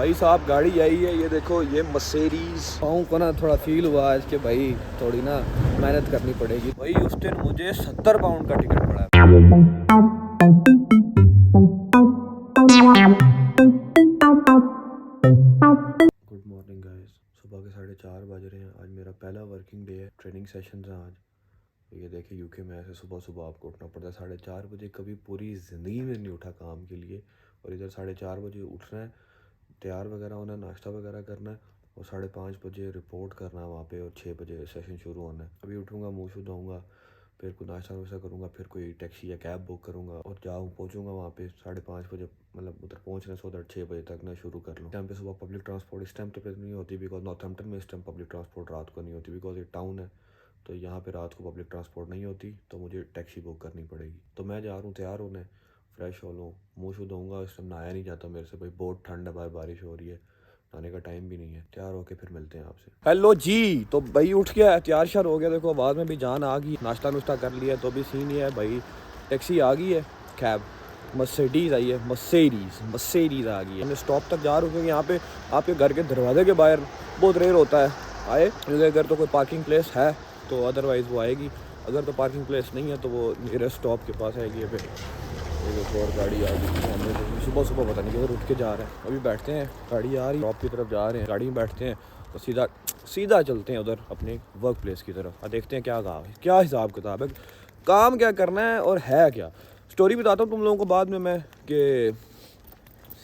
भाई साहब गाड़ी आई है, ये देखो, ये मर्सिडीज। पाँव को ना थोड़ा फील हुआ आज के भाई थोड़ी ना मेहनत करनी पड़ेगी। भाई उस दिन मुझे 70 पाउंड का टिकट पड़ा। गुड मॉर्निंग गाइस, सुबह के 4:30 बज रहे हैं। आज मेरा पहला वर्किंग डे है, ट्रेनिंग सेशन है आज। ये देखिए यूके में ऐसे सुबह सुबह आपको उठना पड़ता है 4:30 बजे। कभी पूरी ज़िंदगी में नहीं उठा काम के लिए, और इधर 4:30 बजे उठना है, तैयार वगैरह होना है, नाश्ता वगैरह करना है, और 5:30 बजे रिपोर्ट करना है वहाँ पे, और 6 बजे सेशन शुरू होना है। अभी उठूँगा, मुँह शुद्ध धोऊँगा, फिर कोई नाश्ता वाश्ता करूँगा, फिर कोई टैक्सी या कैब बुक करूँगा और पहुँचूँगा वहाँ पे 5:30 बजे। मतलब उधर पहुँचना सो दैट 6 बजे तक ना शुरू कर लूँ। टाइम पे सुबह पब्लिक ट्रांसपोर्ट इस टाइम पे नहीं होती, बिकॉज नॉर्थहैम्पटन में इस टाइम पब्लिक ट्रांसपोर्ट रात को नहीं होती, बिकॉज ये टाउन है, तो यहाँ पे रात को पब्लिक ट्रांसपोर्ट नहीं होती, तो मुझे टैक्सी बुक करनी पड़ेगी। तो मैं जा रहा हूँ तैयार होने, फ्रेश हो लूँ, मुँह शुद्ध होऊंगा। इस टाइम नहाया नहीं जाता मेरे से भाई, बहुत ठंड है, बाहर बारिश हो रही है, नहाने का टाइम भी नहीं है। तैयार होके फिर मिलते हैं आपसे। हेलो जी, तो भाई उठ गया, तैयार शार हो गया, देखो आवाज़ में भी जान आ गई, नाश्ता नुश्ता कर लिया, तो अभी सीन ये है भाई, टैक्सी आ गई है, कैब मर्सिडीज़ आई है, मर्सिडीज़ आ गई है। मैं स्टॉप तक जा रहा हूँ क्योंकि यहाँ पे आपके घर के दरवाजे के बाहर बहुत रेयर होता है आए, क्योंकि अगर तो कोई पार्किंग प्लेस है तो अदरवाइज़ वो आएगी, अगर तो पार्किंग प्लेस नहीं है तो वो नियरेस्ट स्टॉप के पास आएगी। फिर एक और गाड़ी आ गई सामने से, सुबह सुबह पता नहीं किधर उठ के जा रहे हैं। अभी बैठते हैं, गाड़ी आ रही, शॉप की तरफ जा रहे हैं, गाड़ी में बैठते हैं तो सीधा चलते हैं उधर अपने वर्क प्लेस की तरफ। और देखते हैं क्या हिसाब किताब है, काम क्या करना है और है क्या। स्टोरी बताता हूँ तुम लोगों को बाद में मैं, कि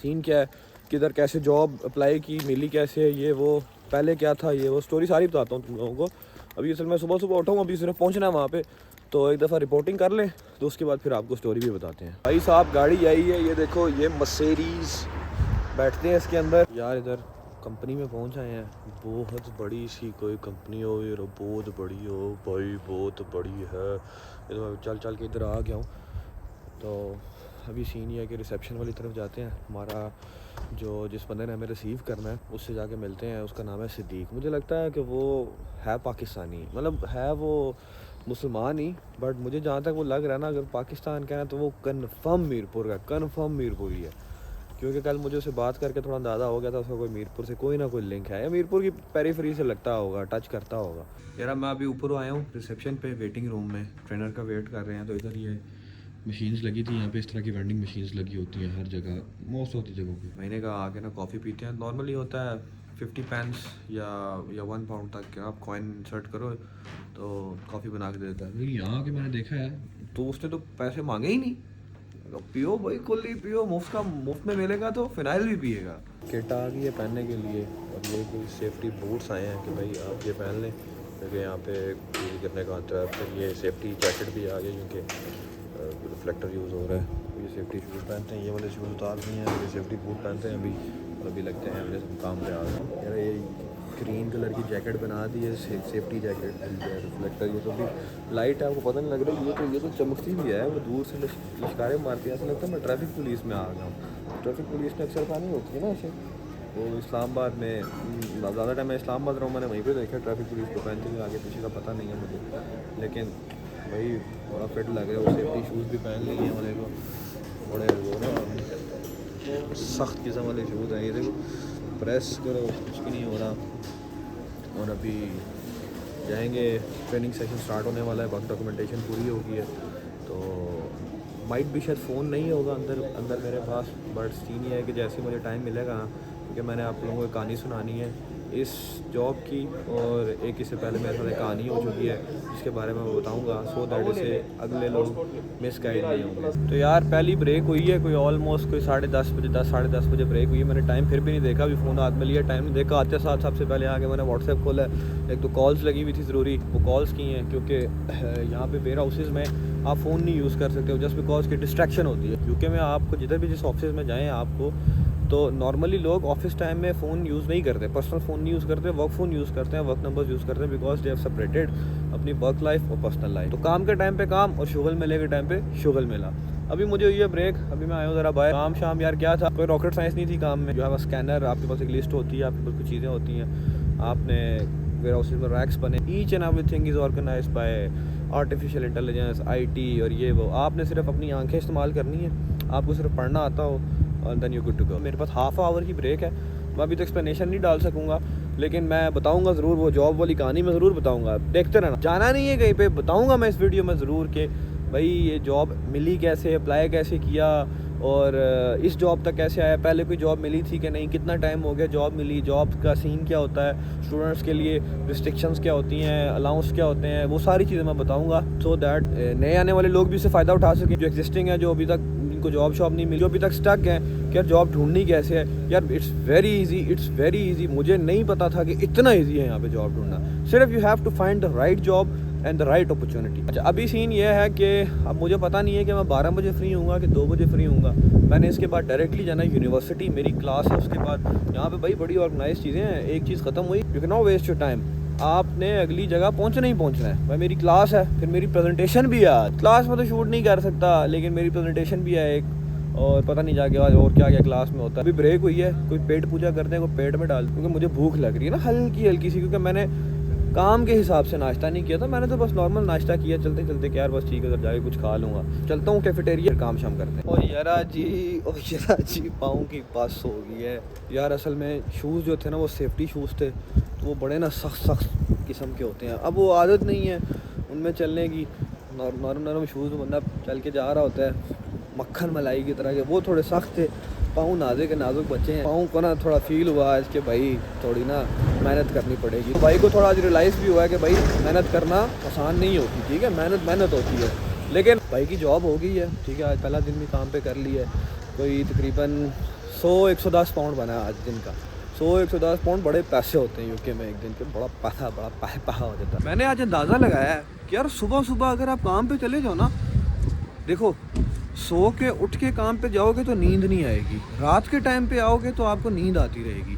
सीन क्या है, किधर कैसे जॉब अप्लाई की, मिली कैसे, ये वो, पहले क्या था, ये वो स्टोरी सारी बताता हूँ तुम लोगों को। अभी असल मैं सुबह सुबह उठाऊँ, अभी सिर्फ पहुँचना है वहाँ पे, तो एक दफ़ा रिपोर्टिंग कर लें, तो उसके बाद फिर आपको स्टोरी भी बताते हैं। भाई साहब गाड़ी आई है, ये देखो, ये मर्सिडीज़। बैठते हैं इसके अंदर। यार इधर कंपनी में पहुंच आए हैं, बहुत बड़ी सी कोई कंपनी हो, ये बहुत बड़ी हो भाई, बहुत बड़ी है। इधर चल के इधर आ गया हूँ। तो अभी सीन ये है कि रिसेप्शन वाली तरफ जाते हैं। हमारा जो जिस बंदे ने हमें रिसीव करना है उससे जाके मिलते हैं, उसका नाम है सिद्दीक। मुझे लगता है कि वो है पाकिस्तानी, मतलब है वो मुसलमान ही, बट मुझे जहाँ तक वो लग रहा है ना, अगर पाकिस्तान का है तो वो कन्फर्म मीरपुर ही है, क्योंकि कल मुझे उससे बात करके थोड़ा अंदाज़ा हो गया था उसका कोई मीरपुर से कोई ना कोई लिंक है, या मीरपुर की पेरीफेरी से लगता होगा, टच करता होगा। यार मैं अभी ऊपर आया हूँ रिसेप्शन पे, वेटिंग रूम में ट्रेनर का वेट कर रहे हैं। तो इधर ये मशीन्स लगी थी, यहाँ पे इस तरह की वेंडिंग मशीन्स लगी होती हैं हर जगह, मोस्ट होती जगहों पे। मैंने कहा आके ना कॉफ़ी पीते हैं। नॉर्मली होता है 50 पेंस या 1 पाउंड तक के आप कॉइन इंसर्ट करो तो कॉफ़ी बना के देता है। यहाँ के मैंने देखा है तो उसने तो पैसे मांगे ही नहीं, पियो भाई, कुल्ली पियो, मुफ्त में मिलेगा तो फिनाइल भी पिएगा। किट आ गई है पहनने के लिए, और ये कोई सेफ्टी बूट्स आए हैं कि भाई आप ये पहन लें, क्योंकि यहाँ पे चोरी करने का आता है। फिर ये सेफ्टी जैकेट भी आ गई, क्योंकि रिफ्लेक्टर यूज़ हो रहा है। ये सेफ्टी शूज़ पहनते हैं, ये वाले शूज़ उतार दिए हैं, ये सेफ्टी बूट पहनते हैं अभी, और अभी लगते हैं अपने काम पे आ गए। यार ये ग्रीन कलर की जैकेट बना दी है, सेफ्टी जैकेट, रिफ्लेक्टर, ये तो भी लाइट है, आपको पता नहीं लग रहा है, ये तो चमकती भी है, वो दूर से लश्कारे मारती है, ऐसा लगता है मैं ट्रैफिक पुलिस में आ गया हूँ। ट्रैफिक पुलिस में अक्सर पानी होती है ना ऐसे, वो इस्लामाबाद में ज़्यादा टाइम मैं इस्लामाबाद रहा हूँ, मैंने वहीं पे देखा ट्रैफिक पुलिस को पहनते हुए, आगे पीछे का पता नहीं है मुझे, लेकिन भाई बड़ा फिट लग रहा है। वो सेफ्टी शूज़ भी पहन लिए वाले को, बड़े वो ना सख्त किस्म वाले शूज़ हैं। ये देखो प्रेस करो कुछ भी नहीं हो रहा। और अभी जाएंगे, ट्रेनिंग सेशन स्टार्ट होने वाला है, बाकी डॉक्यूमेंटेशन पूरी हो गई है, तो माइट भी शायद फ़ोन नहीं होगा अंदर मेरे पास, बट सीन ये है कि जैसे मुझे टाइम मिलेगा, क्योंकि मैंने आप लोगों को कहानी सुनानी है इस जॉब की, और एक इससे पहले मेरे साथ एक कहानी हो चुकी है जिसके बारे में मैं बताऊंगा, सो दैट इसे अगले लोग मिसगाइड नहीं होंगे। तो यार पहली ब्रेक हुई है, कोई ऑलमोस्ट कोई 10:30 बजे, 10 बजे ब्रेक हुई है। मैंने टाइम फिर भी नहीं देखा, अभी फ़ोन हाथ में लिया, टाइम नहीं देखा। आते साथ सबसे पहले आके मैंने व्हाट्सएप खोला, एक तो कॉल्स लगी हुई थी ज़रूरी, वो कॉल्स की हैं, क्योंकि यहाँ पे वेयर हाउसेज़ में आप फ़ोन नहीं यूज़ कर सकते हो, जस्ट बिकॉज की डिस्ट्रैक्शन होती है। क्योंकि मैं आपको जिधर भी जिस ऑफिस में जाएँ आपको, तो नॉर्मली लोग ऑफिस टाइम में फ़ोन यूज़ नहीं करते, पर्सनल फ़ोन नहीं यूज़ करते, वर्क फ़ोन यूज़ करते हैं, वर्क नंबर्स यूज़ करते हैं, बिकॉज दे हैव सेपरेटेड अपनी वर्क लाइफ और पर्सनल लाइफ। तो काम के टाइम पे काम और शुगल मेले के टाइम पे शुगल मेला। अभी मुझे हुई है ब्रेक, अभी मैं आया हूँ ज़रा बाहर। काम शाम यार क्या था, कोई रॉकेट साइंस नहीं थी काम में। जो है स्कैनर, आपके पास एक लिस्ट होती है, आपके पास कुछ चीज़ें होती हैं, आपने वेयर हाउसेज में रैक्स बने, each and everything is organized by artificial intelligence, IT और ये वो। आपने सिर्फ अपनी आंखें इस्तेमाल करनी है, आपको सिर्फ पढ़ना आता हो, और then you good to go. मेरे पास हाफ आवर की ब्रेक है, मैं अभी तो एक्सप्लेनेशन नहीं डाल सकूँगा, लेकिन मैं बताऊँगा ज़रूर, वो जॉब वाली कहानी मैं ज़रूर बताऊँगा, देखते रहना। जाना नहीं है कहीं पे, बताऊँगा मैं इस वीडियो में ज़रूर कि भाई ये जॉब मिली कैसे, अप्लाई कैसे किया और इस जॉब तक कैसे आया, पहले कोई जॉब मिली थी कि नहीं, कितना टाइम हो गया जॉब मिली, जॉब का सीन क्या होता है, स्टूडेंट्स के लिए रिस्ट्रिक्शंस क्या होती हैं, अलाउंस क्या होते हैं, वो सारी चीज़ें मैं बताऊंगा, सो दैट नए आने वाले लोग भी इससे फ़ायदा उठा सकें, जो एग्जिस्टिंग है, जो अभी तक इनको जॉब शॉब नहीं मिली, जो अभी तक स्टक है कि यार जॉब ढूंढनी कैसे है। यार इट्स वेरी ईजी, मुझे नहीं पता था कि इतना ईजी है यहाँ पे जॉब ढूंढना। सिर्फ you have to find the right job and the right opportunity. अच्छा, अभी सीन ये है कि अब मुझे पता नहीं है कि मैं 12 बजे फ्री हूँगा कि 2 बजे फ्री हूँगा। मैंने इसके बाद डायरेक्टली जाना है यूनिवर्सिटी, मेरी क्लास है, उसके बाद यहाँ पे भाई बड़ी ऑर्गेनाइज चीज़ें हैं। एक चीज़ ख़त्म हुई, you can not waste your time, आपने अगली जगह पहुँचना ही पहुँचना है। भाई मेरी क्लास है, फिर मेरी प्रेजेंटेशन भी है आज। क्लास में तो शूट नहीं कर सकता, लेकिन मेरी प्रेजेंटेशन भी है एक, और पता नहीं जाके आज और क्या क्या क्लास में होता है। अभी ब्रेक हुई है, कोई पेट पूजा करते हैं, कोई पेट में डाल, क्योंकि मुझे भूख लग रही है ना हल्की सी, क्योंकि मैंने काम के हिसाब से नाश्ता नहीं किया था, मैंने तो बस नॉर्मल नाश्ता किया चलते चलते कि यार बस ठीक है, उधर जाके कुछ खा लूँगा, चलता हूँ कैफेटेरिया, काम शाम करते हैं। ओ यारा जी पाँव की बस हो गई है यार। असल में शूज़ जो थे ना, वो सेफ्टी शूज़ थे, तो वो बड़े ना सख्त किस्म के होते हैं। अब वो आदत नहीं है उनमें चलने की, नरम शूज़ बंदा चल के जा रहा होता है मक्खन मलाई की तरह के, वो थोड़े सख्त थे। पाँव नाजुक बच्चे हैं, पाँव को ना थोड़ा फील हुआ आज कि भाई थोड़ी ना मेहनत करनी पड़ेगी। तो भाई को थोड़ा आज रियलाइज़ भी हुआ है कि भाई मेहनत करना आसान नहीं होती, ठीक है, मेहनत होती है, लेकिन भाई की जॉब हो गई है, ठीक है। आज पहला दिन भी काम पे कर लिया है, कोई तकरीबन 100-110 पाउंड बना है आज दिन का। 100-110 पाउंड बड़े पैसे होते हैं यूके में, एक दिन के बड़ा पैसा हो जाता है। मैंने आज अंदाज़ा लगाया है कि यार सुबह अगर आप काम पे चले जाओ ना, देखो सो के उठ के काम पे जाओगे तो नींद नहीं आएगी, रात के टाइम पे आओगे तो आपको नींद आती रहेगी।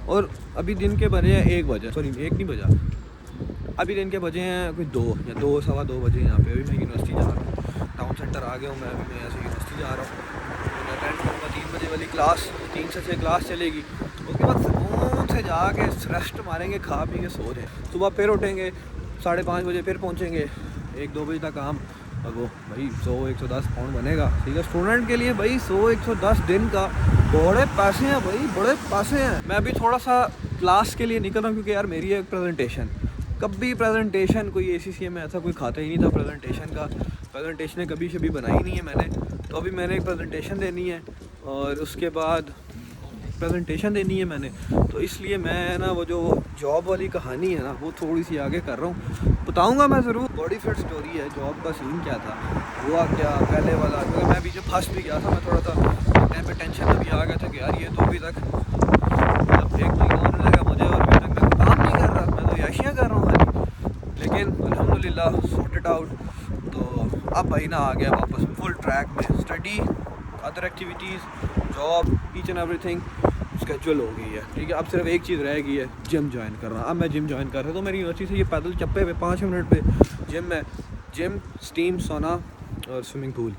और अभी दिन के बजे हैं 1 बजे, सॉरी 1 नहीं बजा, अभी दिन के बजे हैं कोई 2 या 2 सवा 2 बजे यहाँ पे। अभी मैं यूनिवर्सिटी जा रहा हूँ, टाउन सेंटर आ गया हूँ मैं, अभी मैं यहाँ से यूनिवर्सिटी जा रहा हूँ। मैं अटेंड करूँगा 3 बजे वाली क्लास, 3 से 6 क्लास चलेगी। उसके बाद सुकून से जाके रेस्ट मारेंगे, खा पी के सो जाए, सुबह फिर उठेंगे 5:30 बजे फिर पहुँचेंगे 1-2 बजे तक काम। और वो भाई 100-110 पाउंड बनेगा, ठीक है। स्टूडेंट के लिए भाई 100-110 दिन का बड़े पैसे हैं भाई, बड़े पैसे हैं। मैं अभी थोड़ा सा क्लास के लिए निकल रहा हूँ, क्योंकि यार मेरी एक प्रेजेंटेशन, कभी प्रेजेंटेशन कोई ACCA में ऐसा कोई खाता ही नहीं था प्रेजेंटेशन का, प्रेजेंटेशन कभी बनाई नहीं है मैंने। तो अभी मैंने एक प्रेजेंटेशन देनी है और उसके बाद प्रेजेंटेशन देनी है मैंने, तो इसलिए मैं ना वो जो जॉब वाली कहानी है ना, वो थोड़ी सी आगे कर रहा हूँ, बताऊँगा मैं ज़रूर। बॉडी फिट स्टोरी है, जॉब का सीन क्या था, हुआ क्या पहले वाला, क्योंकि मैं अभी जब फर्स्ट भी गया था, मैं थोड़ा सा टाइम पे टेंशन में भी आ गया था कि यार ये तो अभी तक मतलब 1 महीना होने लगा मुझे और अभी तक मैं काम नहीं कर रहा, मैं तो याशियाँ कर रहा हूँ खाली, लेकिन अल्हम्दुलिल्लाह सॉर्टेड आउट। तो अब भाई ना आ गया वापस फुल ट्रैक में, study, other activities, job, each and everything schedule हो गई है, ठीक है। अब सिर्फ एक चीज़ रह गई है, जिम ज्वाइन करना। अब मैं जिम ज्वाइन कर रहा हूँ, तो मेरी यूनिवर्सिटी से ये पैदल चप्पे पे 5 मिनट पे जिम है, जिम, स्टीम, सोना और स्विमिंग पूल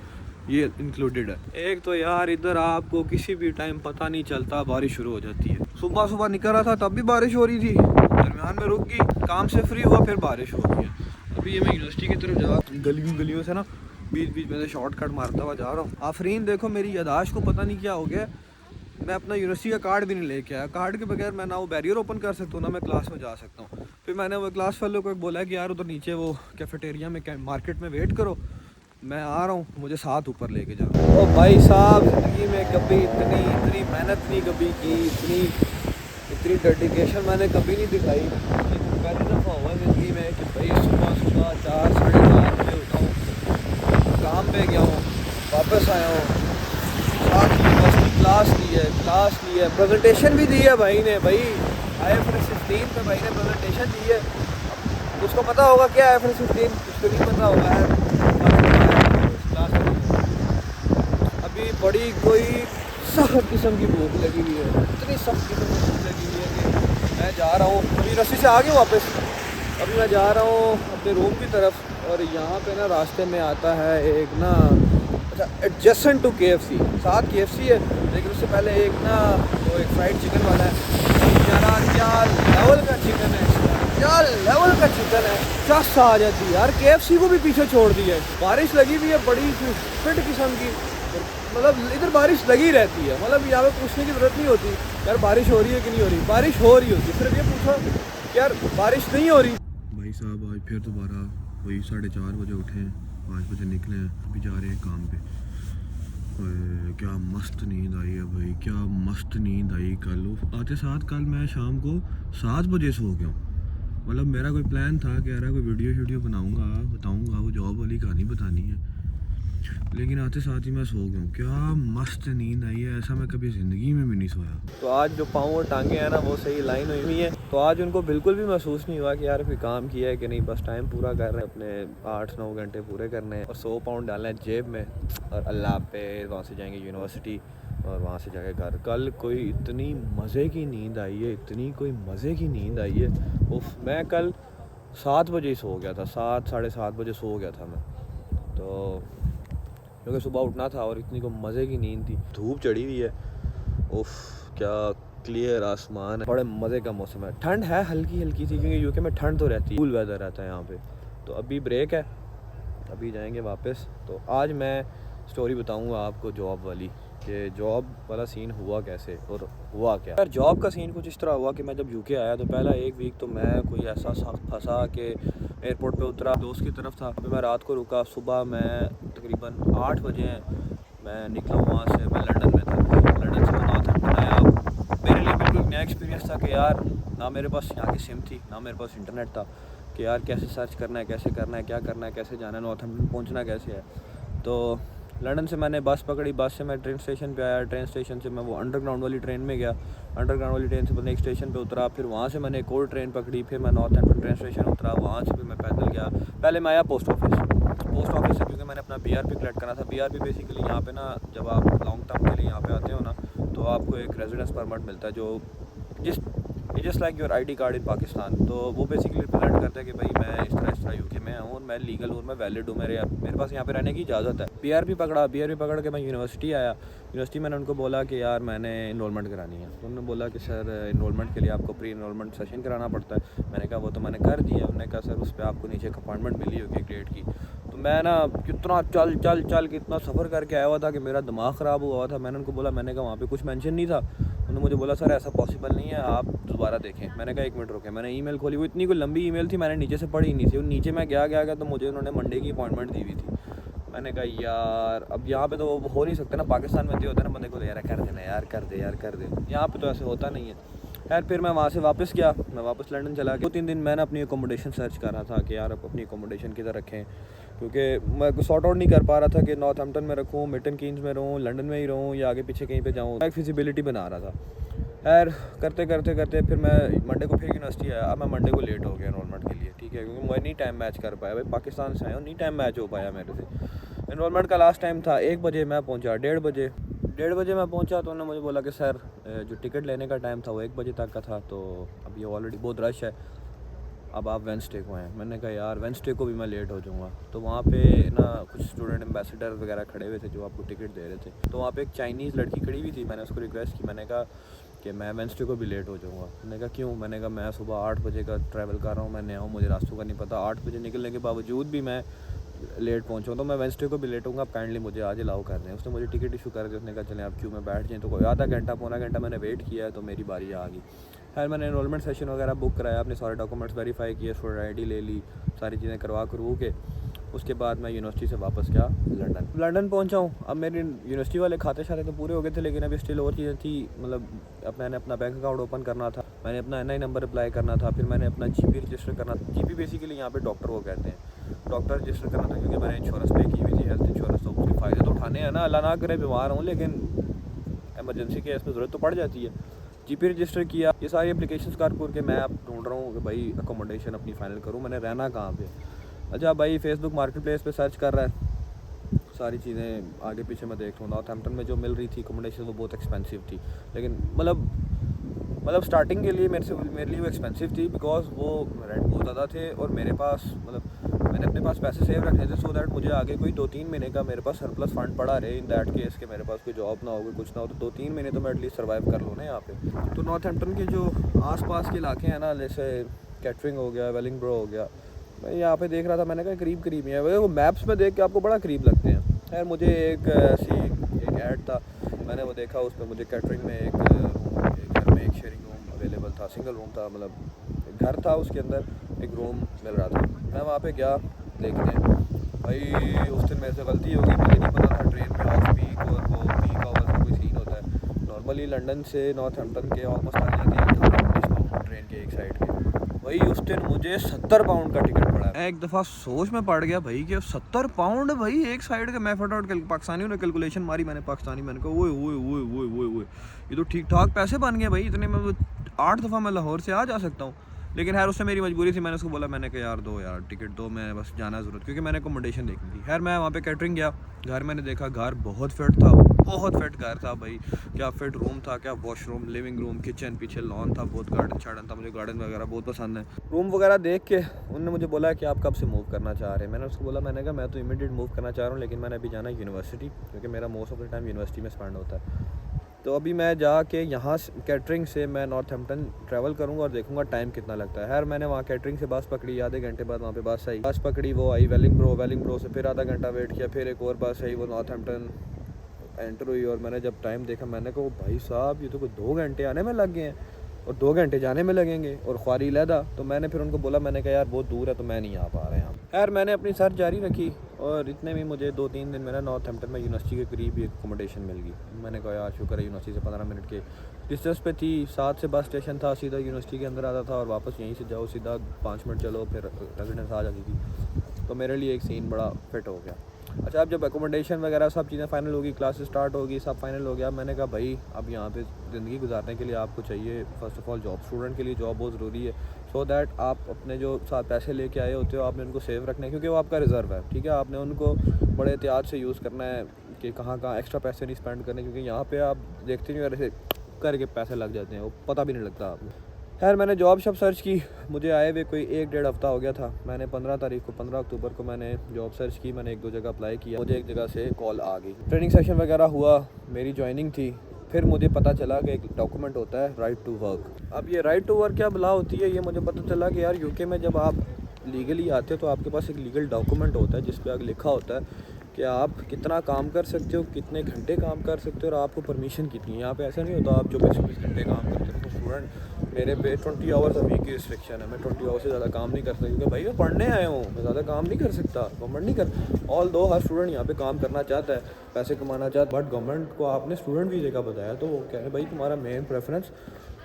ये इंक्लूडेड है। एक तो यार इधर आपको किसी भी टाइम पता नहीं चलता, बारिश शुरू हो जाती है। सुबह निकल रहा था तब भी बारिश हो रही थी, दरमियान में रुक गई, काम से फ्री हुआ फिर बारिश हो गई है। अभी ये मैं यूनिवर्सिटी की तरफ जा, गलियों से ना बीच में से शॉर्टकट मारता हुआ जा रहा हूँ। आफरीन देखो मेरी यादाश्त को पता नहीं क्या हो गया, मैं अपना यूनिवर्सिटी का कार्ड भी नहीं लेके आया। कार्ड के बगैर मैं ना वो बैरियर ओपन कर सकता हूँ ना मैं क्लास में जा सकता हूँ। फिर मैंने वो क्लास फेलो को बोला कि यार उधर नीचे वो कैफेटेरिया में मार्केट में वेट करो, मैं आ रहा हूँ, मुझे साथ ऊपर लेके जाओ। ओ भाई साहब, ज़िंदगी में कभी इतनी मेहनत नहीं कभी की, इतनी डेडिकेशन मैंने कभी नहीं दिखाई। पहली दफ़ा हुआ ज़िंदगी में कि भाई सुबह 4 साढ़े 4 बजे उठा हूँ, काम पे गया हूँ, वापस आया हूँ, साथ यूनिवर्सिटी क्लास ली है, प्रेजेंटेशन भी दी है भाई ने। भाई IFRS 15 पे भाई ने प्रेजेंटेशन दी है। उसको पता होगा क्या IFRS 15, उसको नहीं पता होगा यार। क्लास अभी बड़ी कोई सख्त किस्म की भूख लगी हुई है, इतनी सख्त किस्म की भूख लगी हुई है कि मैं जा रहा हूँ, अभी रस्सी से आगे वापस, अभी मैं जा रहा हूँ अपने रूम की तरफ। और यहाँ पे ना रास्ते में आता है एक ना, अच्छा एडजेसेंट टू KFC, साथ KFC है, लेकिन उससे पहले एक ना वो एक फ्राइड चिकन वाला है। यार क्या लेवल का चिकन है, क्या लेवल का चिकन है, चस आ जाती है यार। KFC को भी पीछे छोड़ दिया है, बारिश लगी हुई है बड़ी फिट किस्म की, मतलब इधर बारिश लगी रहती है, मतलब यहाँ पे पूछने की ज़रूरत नहीं होती यार बारिश हो रही है कि नहीं हो रही, बारिश हो रही होती है। सिर्फ ये पूछो कि यार बारिश नहीं हो रही। भाई साहब आज फिर दोबारा वही 4:30 बजे उठे हैं, 5 बजे निकले हैं, अभी जा रहे हैं काम पे। क्या मस्त नींद आई है भाई, क्या मस्त नींद आई। कल आते साथ कल मैं शाम को 7 बजे सो गया हूँ। मतलब मेरा कोई प्लान था कि यार कोई वीडियो बनाऊँगा, बताऊँगा, वो जॉब वाली कहानी बतानी है, लेकिन आते साथ ही मैं सो गया हूँ। क्या मस्त नींद आई है, ऐसा मैं कभी ज़िंदगी में भी नहीं सोया। तो आज जो पाँव और टांगे हैं ना वो सही लाइन हुई है, तो आज उनको बिल्कुल भी महसूस नहीं हुआ कि यार कोई काम किया है कि नहीं, बस टाइम पूरा कर रहे हैं, अपने 8-9 घंटे पूरे करने हैं और 100 पाउंड डालना है जेब में और अल्लाह पे वहाँ से जाएंगे यूनिवर्सिटी और वहाँ से जाके घर। कल कोई इतनी मज़े की नींद आई है, इतनी कोई मज़े की नींद आई है। उफ, मैं कल 7 बजे ही सो गया था, 7 साढ़े 7 बजे सो गया था मैं, तो क्योंकि सुबह उठना था और इतनी को मज़े की नींद थी। धूप चढ़ी हुई है, उफ क्या क्लियर आसमान है, बड़े मज़े का मौसम है। ठंड है हल्की हल्की सी, क्योंकि यूके में ठंड तो रहती है, कूल वेदर रहता है यहाँ पे। तो अभी ब्रेक है, अभी जाएंगे वापस। तो आज मैं स्टोरी बताऊँगा आपको जॉब वाली, कि जॉब वाला सीन हुआ कैसे और हुआ क्या। यार जॉब का सीन कुछ इस तरह हुआ कि मैं जब यूके आया तो पहला 1 वीक तो मैं कोई ऐसा फंसा कि एयरपोर्ट पे उतरा, दोस्त की तरफ था, अभी मैं रात को रुका, सुबह मैं तकरीबन 8 बजे मैं निकला वहाँ से। मैं लंदन में था, लंदन से मैं नॉर्थहैम्पटन आया। मेरे लिए बिल्कुल नया एक्सपीरियंस था कि यार ना मेरे पास यहाँ की सिम थी, ना मेरे पास इंटरनेट था, कि यार कैसे सर्च करना है, कैसे करना है, क्या करना है, कैसे जाना है, नॉर्थहैम्पटन पहुँचना कैसे है। तो लंदन से मैंने बस पकड़ी, बस से मैं ट्रेन स्टेशन पे आया, ट्रेन स्टेशन से मैं वो अंडरग्राउंड वाली ट्रेन में गया, अंडरग्राउंड वाली ट्रेन से मैंने एक स्टेशन पे उतरा, फिर वहाँ से मैंने एक और ट्रेन पकड़ी, फिर मैं नॉर्थहैम्पटन ट्रेन स्टेशन उतरा, वहाँ से फिर मैं पैदल गया। पहले मैं आया पोस्ट ऑफिस से, क्योंकि मैंने अपना BRP कलेक्ट करना था। BRP बेसिकली यहाँ पे ना, जब आप लॉन्ग टर्म के लिए यहाँ पे आते हो ना, तो आपको एक रेजिडेंस परमिट मिलता है, जो just like your ID card in Pakistan. तो वो बेसिकली रिप्रेजेंट करता है कि भाई मैं इस तरह यूके में हूँ और मैं लीगल हूँ, मैं वैलिड हूँ, मेरे पास यहाँ पे रहने की इजाज़त है। BRP पकड़ के मैं यूनिवर्सिटी आया। यूनिवर्सिटी मैंने उनको बोला कि यार मैंने इनरोलमेंट करानी है। तो उन्होंने बोला कि सर इनरोलमेंट के लिए आपको प्री इनरोलमेंट सेशन कराना पड़ता है। मैंने कहा वो तो मैंने कर दिया। उन्होंने कहा सर उस पर आपको नीचे एक अपॉइंटमेंट मिली होगी एक डेट की। तो मैं ना कितना चल के इतना सफ़र करके आया हुआ था कि मेरा दिमाग ख़राब हुआ था। मैंने उनको बोला, मैंने कहा वहाँ पे कुछ मेंशन नहीं था। उन्होंने मुझे बोला सर ऐसा पॉसिबल नहीं है, आप दोबारा देखें। मैंने कहा 1 मिनट रुके। मैंने ईमेल खोली, वो इतनी कोई लंबी ईमेल थी, मैंने नीचे से पढ़ी नहीं थी। वो नीचे मैं गया तो मुझे उन्होंने मंडे की अपॉइंटमेंट दी हुई थी। मैंने कहा यार अब यहाँ पे तो हो नहीं सकता ना, पाकिस्तान में तो होता है ना बंदे को, यार कर देना, यार कर दे। यहाँ पे तो ऐसे होता नहीं है। खैर फिर मैं वहाँ से वापस गया, मैं वापस लंदन चला गया। 2-3 दिन मैंने अपनी अकोमोडेशन सर्च कर रहा था कि यार अपनी अकोमोडेशन किधर रखें, क्योंकि मैं सॉर्ट आउट नहीं कर पा रहा था कि नॉर्थहैम्पटन में रखूँ, मिल्टन कीन्स में रहूँ, लंदन में ही रहूँ, या आगे पीछे कहीं पे जाऊँ। एक फिजिबिलिटी बना रहा था। खैर करते फिर मैं मंडे को फिर यूनिवर्सिटी आया। अब मैं मंडे को लेट हो गया एनरोलमेंट के लिए, ठीक है, क्योंकि मैं नहीं टाइम मैच कर पाया। भाई पाकिस्तान से आया हूँ, नहीं टाइम मैच हो पाया मेरे से। एनरोलमेंट का लास्ट टाइम था 1 बजे, मैं पहुँचा 1:30 बजे मैं पहुंचा। तो उन्होंने मुझे बोला कि सर जो टिकट लेने का टाइम था वो 1 बजे तक का था, तो अभी ऑलरेडी बहुत रश है, अब आप वेंसडे को आएँ। मैंने कहा यार वेंसडे को भी मैं लेट हो जाऊँगा। तो वहाँ पे ना कुछ स्टूडेंट एम्बेसडर वगैरह खड़े हुए थे जो आपको टिकट दे रहे थे। तो वहाँ पे एक चाइनीज़ लड़की खड़ी हुई थी, मैंने उसको रिक्वेस्ट की, मैंने कहा कि मैं वेंसडे को भी लेट हो जाऊँगा। मैंने कहा क्यों? मैंने कहा मैं सुबह 8 बजे का ट्रैवल कर रहा हूँ, मैं नया हूँ, मुझे रास्तों का नहीं पता। 8 बजे निकलने के बावजूद भी मैं लेट पहुँचा, तो मैं वेंसडे को भी लेट होऊंगा, आप काइंडली मुझे आज अलाउ कर दें। उसने मुझे टिकट इशू कर दिया। उसने कहा चलें आप क्यों में बैठ जाएँ। तो कोई आधा घंटा पौना घंटा मैंने वेट किया है, तो मेरी बारी आ गई। खैर मैंने एनरोलमेंट सेशन वगैरह बुक कराया, अपने सारे डॉक्यूमेंट्स वेरीफाई किए, स्टूडेंट ID ले ली, सारी चीज़ें करवा के उसके बाद मैं यूनिवर्सिटी से वापस गया लंदन पहुंचा हूँ। अब मेरे यूनिवर्सिटी वाले खाते शाते तो पूरे हो गए थे, लेकिन अभी स्टिल और चीज़ें थी। मतलब मैंने अपना बैंक अकाउंट ओपन करना था, मैंने अपना NI नंबर अप्लाई करना था, फिर मैंने अपना GP रजिस्टर करना था। GP बेसिकली यहाँ पे डॉक्टर को कहते हैं, डॉक्टर रजिस्टर करना था, क्योंकि मैंने इंश्योरेंस पे की हुई थी, हेल्थ इंश्योरेंस। तो उसके फ़ायदे तो उठाने हैं ना, अल्लाह ना करे बीमार हूँ, लेकिन एमरजेंसी केस में ज़रूरत तो पड़ जाती है। GP रजिस्टर किया, ये सारी एप्लीकेशंस कर के मैं अब ढूंढ रहा हूँ कि भाई अकोमोडेशन अपनी फ़ाइनल करूँ, मैंने रहना कहाँ पे। अच्छा भाई फेसबुक मार्केट प्लेस पे सर्च कर रहा है, सारी चीज़ें आगे पीछे मैं देख रहा हूँ। नॉर्थहैम्पटन में जो मिल रही थी अकोमोडेशन वो बहुत एक्सपेंसिव थी, लेकिन मतलब स्टार्टिंग के लिए मेरे लिए वो एक्सपेंसिव थी, बिकॉज वो रेंट बहुत ज़्यादा थे और मेरे पास मैंने अपने पास पैसे सेव रखे थे, सो दैट मुझे आगे कोई 2-3 महीने का मेरे पास सरप्लस फंड पड़ा रहे। इन दैट केस के मेरे पास कोई जॉब ना हो, कोई कुछ ना हो, तो 2-3 महीने तो मैं एटलीस्ट सर्वाइव कर लूँ ना यहाँ पे। तो नॉर्थहैम्पटन के जो आसपास के इलाके हैं ना, जैसे कैटरिंग हो गया, वेलिंगब्रो हो गया, मैं यहाँ पे देख रहा था, मैंने कहा करीब ही है। वो मैप्स में देख के आपको बड़ा करीब लगते हैं। खैर मुझे एक ऐड था, मैंने वो देखा, उस पर मुझे कैटरिंग में एक घर में एक शेयरिंग रूम अवेलेबल था, सिंगल रूम था, मतलब घर था उसके अंदर एक रूम मिल रहा था। मैं वहाँ पे गया देखने, भाई उस दिन मेरे से गलती होगी, मुझे नहीं पता था ट्रेन में ऑफ पीक और वो पीक आवर्स का कोई सीन होता है। नॉर्मली लंदन से नॉर्थहैम्पटन के ऑलमोस्ट आ जाती है 18-19 ट्रेन के एक साइड के, भाई उस दिन मुझे 70 पाउंड का टिकट पड़ा। मैं एक दफ़ा सोच में पड़ गया भाई कि 70 पाउंड भाई एक साइड का। मैं फटाफट पाकिस्तानियों ने कैलकुलेशन मारी, मैंने पाकिस्तानी, मैंने कहा ओए ओए ओए ओए ओए ओए, ये तो ठीक ठाक पैसे बन गए भाई, इतने में 8 दफ़ा मैं लाहौर से आ जा सकता हूँ। लेकिन खैर उससे मेरी मजबूरी थी, मैंने उसको बोला, मैंने कहा यार दो यार टिकट दो, मैं बस जाना ज़रूरत, क्योंकि मैंने अकोमोडेशन देखनी थी। खैर मैं वहाँ पे कैटरिंग गया, घर मैंने देखा, घर बहुत फिट था, बहुत फिट घर था भाई, क्या फिट रूम था, क्या वॉशरूम, लिविंग रूम, किचन, पीछे लॉन था, बहुत गार्डन शार्डन था, मुझे गार्डन वगैरह बहुत पसंद है। रूम वगैरह देख के उन्होंने मुझे बोला कि आप कब से मूव करना चाह रहे हैं। मैंने उसको बोला, मैंने कहा मैं तो इमीडिएट मूव करना चाह रहा हूँ, लेकिन मैंने अभी जाना है यूनिवर्सिटी, क्योंकि मेरा most of the time university में स्पेंड होता है। तो अभी मैं जाके यहाँ कैटरिंग से मैं नॉर्थहैम्पटन ट्रैवल करूँगा और देखूँगा टाइम कितना लगता है। खैर मैंने वहाँ कैटरिंग से बस पकड़ी, आधे घंटे बाद वहाँ पे बस आई, बस पकड़ी, वो आई वेलिंग ब्रो से फिर आधा घंटा वेट किया, फिर एक और बस आई, वो नॉर्थहैम्पटन एंटर हुई। और मैंने जब टाइम देखा, मैंने कहा भाई साहब ये तो कोई 2 घंटे आने में लग गए हैं और 2 घंटे जाने में लगेंगे, और ख्वारी लहदा। तो मैंने फिर उनको बोला, मैंने कहा यार बहुत दूर है तो मैं नहीं आ पा रहा यहाँ। खैर मैंने अपनी सर्च जारी रखी और इतने में मुझे 2-3 दिन में ना नॉर्थहैम्पटन में यूनिवर्सिटी के करीब ही अकोमोडेशन मिल गई। मैंने कहा यार शुक्र है, यूनिवर्सिटी से 15 मिनट के डिस्टेंस पे थी, 7 से बस स्टेशन था, सीधा यूनिवर्सिटी के अंदर आता था और वापस यहीं से जाओ, सीधा 5 मिनट चलो फिर रेजिडेंस आ जाती थी। तो मेरे लिए एक सीन बड़ा फिट हो गया। अच्छा, अब जब एकोमोडेशन वगैरह सब चीज़ें फ़ाइनल होगी, क्लासेस स्टार्ट होगी, सब फाइनल हो गया, मैंने कहा भाई अब यहाँ पे ज़िंदगी गुजारने के लिए आपको चाहिए first of all job. Student के लिए जॉब बहुत ज़रूरी है, सो दैट आप अपने जो साथ पैसे लेके आए होते हो आपने उनको सेव रखना है, क्योंकि वो आपका रिज़र्व है, ठीक है। आपने उनको बड़े एहतियात से यूज़ करना है कि कहाँ कहाँ एक्स्ट्रा पैसे नहीं स्पेंड करने, क्योंकि यहाँ पर आप देखते नहीं ऐसे करके पैसे लग जाते हैं, वो पता भी नहीं लगता आपको। खैर मैंने जॉब शॉप सर्च की, मुझे आए हुए कोई 1-1.5 हफ़्ता हो गया था। मैंने 15 अक्टूबर को मैंने जॉब सर्च की, मैंने 1-2 जगह अप्लाई किया, मुझे एक जगह से कॉल आ गई, ट्रेनिंग सेशन वगैरह हुआ, मेरी ज्वाइनिंग थी। फिर मुझे पता चला कि एक डॉक्यूमेंट होता है राइट टू वर्क। अब ये राइट टू वर्क क्या बला होती है, ये मुझे पता चला कि यार यूके में जब आप लीगली आते हो तो आपके पास एक लीगल डॉक्यूमेंट होता है जिस पर लिखा होता है कि आप कितना काम कर सकते हो, कितने घंटे काम कर सकते हो और आपको परमिशन कितनी है। यहाँ पे ऐसा नहीं होता आप 24-24 घंटे काम करते हो। तो स्टूडेंट मेरे पे 20 आवर्स अ वीक की रिस्ट्रिक्शन है, मैं 20 आवर्स से ज़्यादा काम नहीं कर सकता, क्योंकि भाई मैं पढ़ने आया हूँ, मैं ज़्यादा काम नहीं कर सकता, गवर्नमेंट नहीं कर। ऑल दो हर स्टूडेंट यहाँ पे काम करना चाहता है, पैसे कमाना चाहता है, बट गवर्नमेंट को आपने स्टूडेंट वीज़े का बताया तो वो कह रहे हैं भाई तुम्हारा मेन प्रेफरेंस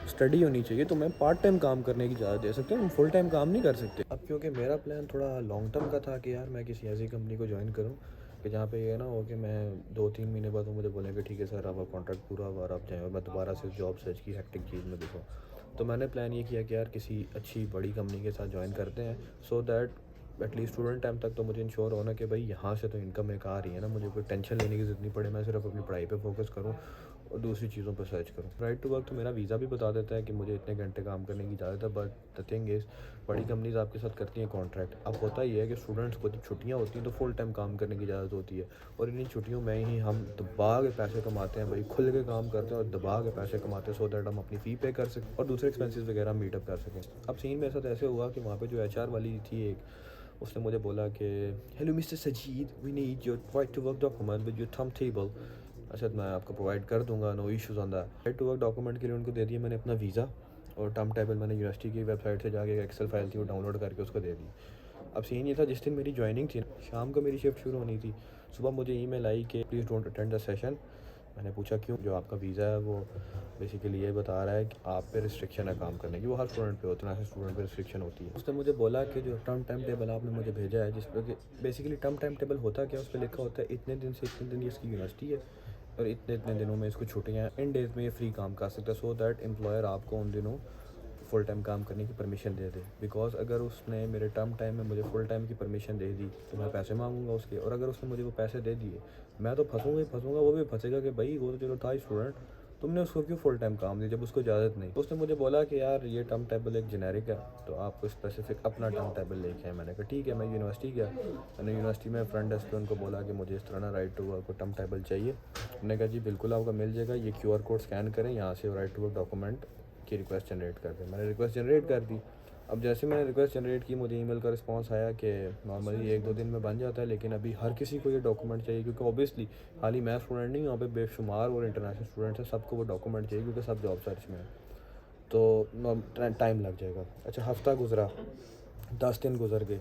स्टडी होनी चाहिए, तो मैं पार्ट टाइम काम करने की इजाज़त दे सकते हैं, फुल टाइम काम नहीं कर सकते। अब क्योंकि मेरा प्लान थोड़ा लॉन्ग टर्म का था कि यार मैं किसी ऐसी कंपनी को ज्वाइन करूँ कि जहाँ पे ये ना हो कि मैं 2-3 महीने बाद वो मुझे बोलेंगे ठीक है सर आपका कॉन्ट्रैक्ट पूरा हुआ और आप जाएँ, और मैं दोबारा से जॉब सर्च की हेक्टिक चीज़ में देखूँ। तो मैंने प्लान ये किया कि यार किसी अच्छी बड़ी कंपनी के साथ ज्वाइन करते हैं, so that at least student time तक तो मुझे इंश्योर होना कि भाई यहाँ से तो इनकम एक आ रही है ना, मुझे कोई टेंशन लेने की ज़रूरत नहीं पड़े, मैं सिर्फ अपनी पढ़ाई पे फोकस करूँ और दूसरी चीज़ों पर सर्च करूँ। राइट टू वर्क तो मेरा वीज़ा भी बता देता है कि मुझे इतने घंटे काम करने की इजाज़त है, बट द थिंग इज़ बड़ी कंपनीज़ आपके साथ करती हैं कॉन्ट्रैक्ट। अब होता ही है कि स्टूडेंट्स को जब छुट्टियाँ होती हैं तो फुल टाइम काम करने की इजाज़त होती है, और इन्हीं छुट्टियों में ही हम दबा के पैसे कमाते हैं भाई, खुल के काम करते हैं और दबा के पैसे कमाते हैं, सो दैट हम अपनी फ़ी पे कर सकें और दूसरे एक्सपेंसेस वगैरह मीटअप कर सकें। अब सीन मेरे साथ ऐसे हुआ कि वहाँ पर जो HR वाली थी एक, उसने मुझे बोला कि hello mister Sajid, we need your right to work document with your thumb table. अच्छा मैं आपको प्रोवाइड कर दूंगा, no issues on that. Right to work document के लिए उनको दे दिया मैंने अपना वीज़ा, और टर्म टेबल मैंने यूनिवर्सिटी की वेबसाइट से जाके एक एक्सेल फाइल थी वो डाउनलोड करके उसको दे दी। अब सीन ये था, जिस दिन मेरी ज्वाइनिंग थी शाम को मेरी शिफ्ट शुरू होनी थी, सुबह मुझे ईमेल आई कि please don't attend the session. मैंने पूछा क्यों, जो आपका वीज़ा है वो बेसिकली ये बता रहा है कि आप पे रिस्ट्रिक्शन है काम करने की, वो हर स्टूडेंट पे होता है, ऐसे स्टूडेंट पे रिस्ट्रिक्शन होती है। उसने मुझे बोला कि जो टर्म टाइम टेबल आपने मुझे भेजा है, जिस पर कि बेसिकली टर्म टाइम टेबल होता क्या, उस पर लिखा होता है इतने दिन से इतने दिन इसकी यूनिवर्सिटी है और इतने इतने दिनों में इसको छुट्टियाँ हैं, इन डेज में ये फ्री काम कर सकता है, सो दैट एम्प्लॉयर आपको उन दिनों फुल टाइम काम करने की परमिशन दे दे। बिकॉज अगर उसने मेरे टर्म टाइम में मुझे फुल टाइम की परमिशन दे दी तो मैं पैसे मांगूंगा उसके, और अगर उसने मुझे वो पैसे दे दिए मैं तो फंसूंगा ही फंसूंगा, वो भी फंसेगा कि भाई वो तो चलो था स्टूडेंट, तुमने उसको क्यों फुल टाइम काम दिया जब उसको इजाज़त नहीं। तो उसने मुझे बोला कि यार ये टर्म टेबल एक जेनेरिक है, तो आपको स्पेसिफिक अपना टर्म टेबल लेके आए। मैंने कहा ठीक है। मैं यूनिवर्सिटी गया, मैंने यूनिवर्सिटी में फ्रंट डेस्क पे उनको बोला कि मुझे इस तरह ना राइट टू वर्क को टर्म टेबल चाहिए। उन्होंने कहा जी बिल्कुल आपका मिल जाएगा, ये QR कोड स्कैन करें, यहाँ से राइट टू वर्क डॉक्यूमेंट की रिक्वेस्ट जनरेट कर दें। मैंने रिक्वेस्ट जनरेट कर दी, अब जैसे मैंने रिक्वेस्ट जनरेट की, मुझे ईमेल का रिस्पांस आया कि नॉर्मली 1-2 दिन में बन जाता है, लेकिन अभी हर किसी को ये डॉक्यूमेंट चाहिए, क्योंकि ऑब्वियसली खाली मैं स्टूडेंट नहीं, यहाँ पे बेशुमार और इंटरनेशनल स्टूडेंट्स हैं, सबको वो डॉक्यूमेंट चाहिए क्योंकि सब जॉब सर्च में है, तो टाइम लग जाएगा। अच्छा, हफ़्ता गुजरा, 10 दिन गुजर गए,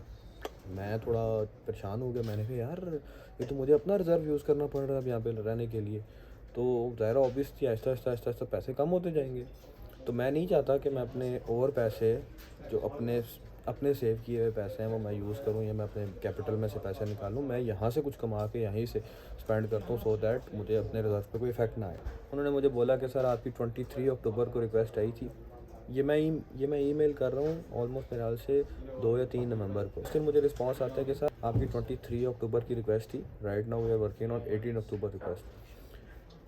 मैं थोड़ा परेशान हो गया। मैंने कहा यार ये तो मुझे अपना रिज़र्व यूज़ करना पड़ रहा है अब यहाँ पे रहने के लिए, तो ज़ाहिर ऑब्वियसली आहिस्ता आहिस्ता आहिस्ता आहिस्ता पैसे कम होते जाएंगे। तो मैं नहीं चाहता कि मैं अपने और पैसे जो अपने अपने सेव किए हुए पैसे हैं वो मैं यूज़ करूँ, या मैं अपने कैपिटल में से पैसे निकालूँ। मैं यहाँ से कुछ कमा के यहीं से स्पेंड करता हूँ, सो दैट मुझे अपने रिज़र्व पे कोई इफेक्ट ना आए। उन्होंने मुझे बोला कि सर आपकी 23 अक्टूबर को रिक्वेस्ट आई थी, ये मैं ईमेल कर रहा हूँ ऑलमोस्ट मेरे ख्याल से 2 या 3 नवंबर को। फिर मुझे रिस्पांस आता है कि सर आपकी 23 अक्टूबर की रिक्वेस्ट थी, right now we are working on 18 October request.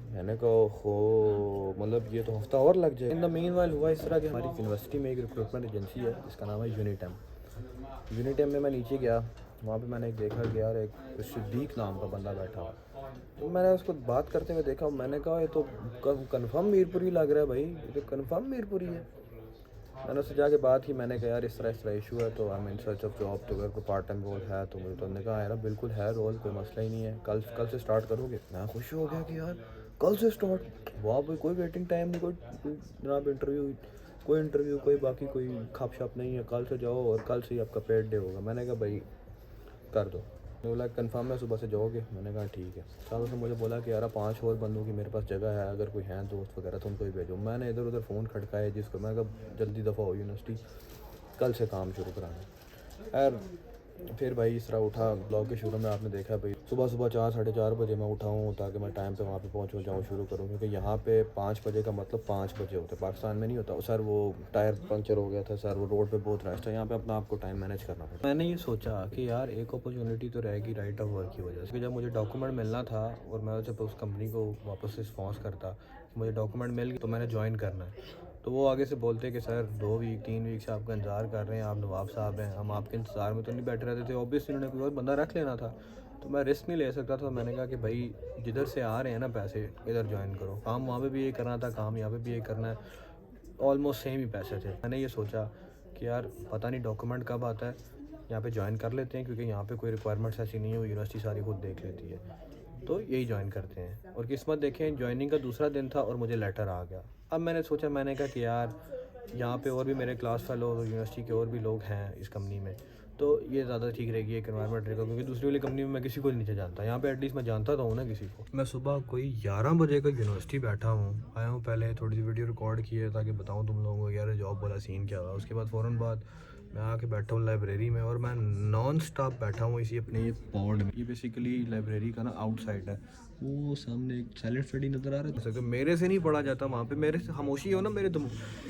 मैंने कहा हो, मतलब ये तो हफ्ता और लग जाए। इन द मीन वाइल हुआ इस तरह कि हमारी यूनिवर्सिटी में एक रिक्रूटमेंट एजेंसी है जिसका नाम है यूनिटेम। यूनिटेम में मैं नीचे गया, वहाँ पे मैंने देखा कि यार एक सिद्दीक नाम का बंदा बैठा हुआ, तो मैंने उसको बात करते हुए देखा। मैंने कहा ये तो कन्फर्म मीरपुरी लग रहा है भाई, ये तो कन्फर्म मीरपुरी है। मैंने उससे जाके बात की, मैंने कहा यार इस तरह इशू है, तो I am in search of job, तो अगर कोई पार्ट टाइम रोल है तो मुझे। तो उन्होंने कहा यार बिल्कुल है रोल, कोई मसला ही नहीं है, कल से स्टार्ट करोगे। मैं खुश हो गया कि यार कल से स्टार्ट, वाह भाई, कोई वेटिंग टाइम नहीं, कोई जनाब इंटरव्यू कोई बाकी कोई खप शप नहीं है, कल से जाओ और कल से ही आपका पेड डे होगा। मैंने कहा भाई कर दो। तो बोला कन्फर्म है सुबह से जाओगे। मैंने कहा ठीक है। साहब उसने मुझे बोला कि यार 5 और बंदों की मेरे पास जगह है, अगर कोई हैं दोस्त वगैरह तो उनको ही भेजो। मैंने इधर उधर फ़ोन खड़काए जिसको, मैं कहा जल्दी दफ़ा हो यूनिवर्सिटी, कल से काम शुरू कराना। यार फिर भाई इस तरह उठा, ब्लॉग के शुरू में आपने देखा भाई सुबह 4 साढ़े 4 बजे मैं उठाऊँ ताकि मैं टाइम पे वहाँ पे पहुँचूँ, जाऊँ शुरू करूँ, क्योंकि यहाँ पे 5 बजे का मतलब 5 बजे होता है, पाकिस्तान में नहीं होता। सर वो टायर पंक्चर हो गया था सर, वो रोड पे बहुत रश था, यहाँ पे अपना आपको टाइम मैनेज करना पड़ता। मैंने ये सोचा कि यार एक अपॉर्चुनिटी तो रहेगी राइट ऑफ वर्क की वजह से, जब मुझे डॉक्यूमेंट मिलना था और मैं जब उस कंपनी को वापस रिस्पॉन्स करता मुझे डॉक्यूमेंट मिल गई तो मैंने ज्वाइन करना है, तो वो आगे से बोलते कि सर 2 वीक 3 वीक से आपका इंतज़ार कर रहे हैं, आप नवाब साहब हैं, हम आपके इंतज़ार में तो नहीं बैठे रहते थे। ऑब्वियसली उन्होंने कोई और बंदा रख लेना था, तो मैं रिस्क नहीं ले सकता था। मैंने कहा कि भाई जिधर से आ रहे हैं ना पैसे, इधर ज्वाइन करो। काम वहाँ पे भी ये करना था, काम यहाँ पे भी ये करना है, ऑलमोस्ट सेम ही पैसे थे। मैंने ये सोचा कि यार पता नहीं डॉक्यूमेंट कब आता है, यहाँ पे ज्वाइन कर लेते हैं, क्योंकि यहाँ पे कोई रिक्वायरमेंट्स ऐसी नहीं है, वो यूनिवर्सिटी सारी खुद देख लेती है, तो यही ज्वाइन करते हैं। और किस्मत देखें, ज्वाइनिंग का दूसरा दिन था और मुझे लेटर आ गया। अब मैंने सोचा, मैंने कहा कि यार यहाँ पे और भी मेरे क्लास फेलो यूनिवर्सिटी के और भी लोग हैं इस कंपनी में, तो ये ज़्यादा ठीक रहेगी एक एनवायरनमेंट रहेगा, क्योंकि दूसरी वाली कंपनी में मैं किसी को नहीं जानता, यहाँ पे एटलीस्ट मैं जानता तो हूँ ना किसी को। मैं सुबह कोई 11 बजे का यूनिवर्सिटी बैठा हूँ, आया हूँ, पहले थोड़ी सी वीडियो रिकॉर्ड की है ताकि बताऊँ तुम लोगों को यार जॉब वाला सीन क्या हुआ। उसके बाद फ़ौरन बाद मैं आके बैठा हूँ लाइब्रेरी में, और मैं नॉन स्टॉप बैठा हूँ इसी अपने ये पॉड में। ये बेसिकली लाइब्रेरी का ना आउटसाइड है, वो सामने एक साइलेंट स्टडी नज़र आ रहा है, तो मेरे से नहीं पढ़ा जाता वहाँ पे, मेरे से खामोशी हो ना, मेरे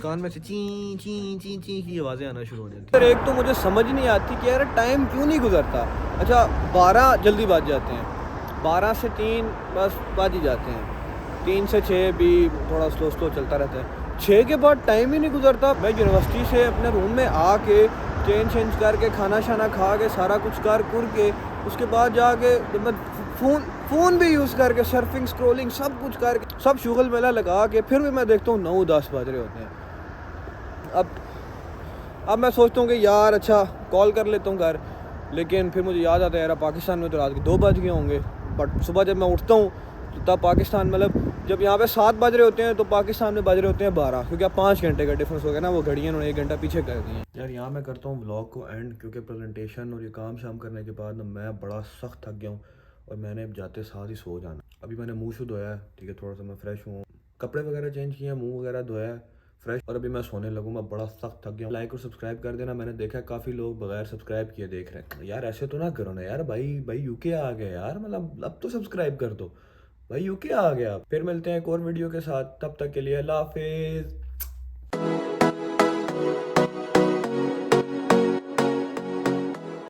कान में से ची ची ची ची की आवाज़ें आना शुरू हो जाती है। एक तो मुझे समझ नहीं आती कि यार टाइम क्यों नहीं गुजरता। अच्छा 12 जल्दी बज जाते हैं, 12 से 3 बस बज ही जाते हैं, 3 से 6 भी थोड़ा स्लो चलता रहता है, 6 के बाद टाइम ही नहीं गुजरता। मैं यूनिवर्सिटी से अपने रूम में आके चेंज करके खाना शाना खा के सारा कुछ कर के उसके बाद जाके मैं फ़ोन भी यूज़ करके सर्फिंग स्क्रॉलिंग सब कुछ करके सब शुगल मेला लगा के फिर भी मैं देखता हूँ 9-10 बज रहे होते हैं। अब मैं सोचता हूँ कि यार अच्छा कॉल कर लेता हूँ घर, लेकिन फिर मुझे याद आता है यार पाकिस्तान में तो रात के 2 बज गए होंगे। बट सुबह जब मैं उठता हूँ तो तब पाकिस्तान मतलब जब यहाँ पे 7 बज रहे होते हैं तो पाकिस्तान में बज रहे होते हैं 12, क्योंकि अब 5 घंटे का डिफरेंस हो गया ना, वो घड़ियाँ उन्होंने 1 घंटा पीछे कर दी हैं। यार यहाँ मैं करता हूँ व्लॉग को एंड, क्योंकि प्रेजेंटेशन और ये काम शाम करने के बाद ना मैं बड़ा सख्त थक गया हूँ और मैंने अब जाते साथ ही सो जाना। अभी मैंने मुँह शुद्ध धोया है, ठीक है, थोड़ा सा मैं फ्रेश हूँ, कपड़े वगैरह चेंज किए, मुँह वगैरह धोया है फ्रेश, और अभी मैं सोने लगूँ। मैं बड़ा सख्त थक गया। लाइक और सब्सक्राइब कर देना। मैंने देखा काफ़ी लोग बगैर सब्सक्राइब किए देख रहे हैं। यार ऐसे तो ना करो ना यार, भाई यूके आ गया यार, मतलब अब तो सब्सक्राइब कर दो भाई, यूके आ गया। फिर मिलते हैं एक और वीडियो के साथ, तब तक के लिए अल्लाह हाफिज़।